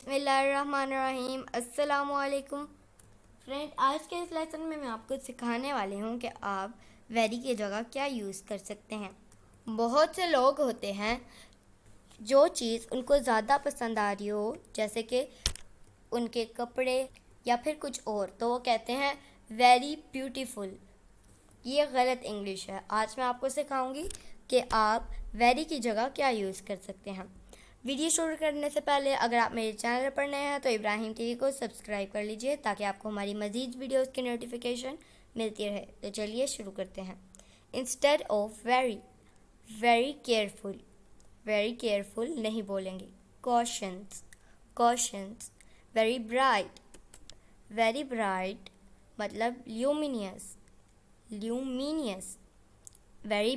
बिस्मिल्लाहिर्रहमानिर्रहीम। अस्सलामु अलैकुम फ्रेंड, आज के इस लेसन में मैं आपको सिखाने वाली हूँ कि आप वेरी की जगह क्या यूज़ कर सकते हैं। बहुत से लोग होते हैं जो चीज़ उनको ज़्यादा पसंद आ रही हो, जैसे कि उनके कपड़े या फिर कुछ और, तो वो कहते हैं वेरी ब्यूटीफुल। ये गलत इंग्लिश है। आज मैं आपको सिखाऊंगी कि आप वेरी की जगह क्या यूज़ कर सकते हैं। वीडियो शुरू करने से पहले अगर आप मेरे चैनल पर नए हैं तो इब्राहिम टीवी को सब्सक्राइब कर लीजिए ताकि आपको हमारी मज़ीद वीडियोस की नोटिफिकेशन मिलती रहे। तो चलिए शुरू करते हैं। Instead of very, very careful नहीं बोलेंगे। Cautions, cautions. वेरी ब्राइट मतलब ल्यूमिनियस, ल्यूमिनियस। वेरी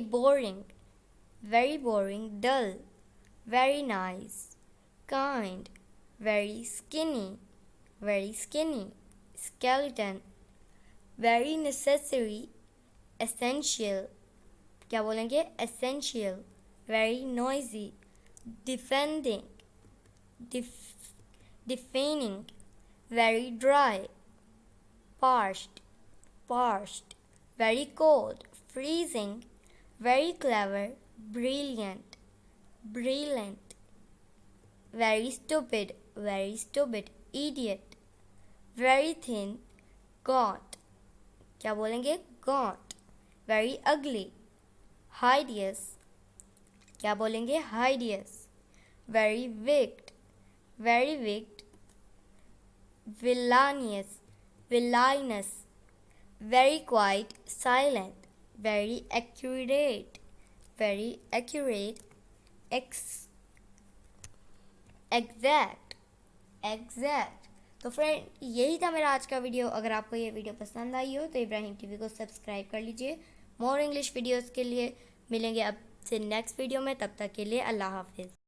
बोरिंग डल। very nice, kind, very skinny, skeleton, very necessary, essential, क्या बोलेंगे essential, very noisy, deafening, very dry, parched, very cold, freezing, very clever, brilliant, very stupid, idiot, very thin, gaunt, क्या बोलेंगे gaunt, very ugly, hideous, क्या बोलेंगे hideous, very wicked, villainous, very quiet, silent, very accurate, exact. तो friend, यही था मेरा आज का वीडियो। अगर आपको ये वीडियो पसंद आई हो तो इब्राहिम टीवी को सब्सक्राइब कर लीजिए। मोर इंग्लिश वीडियोस के लिए मिलेंगे अब से नेक्स्ट वीडियो में। तब तक के लिए अल्लाह हाफिज़।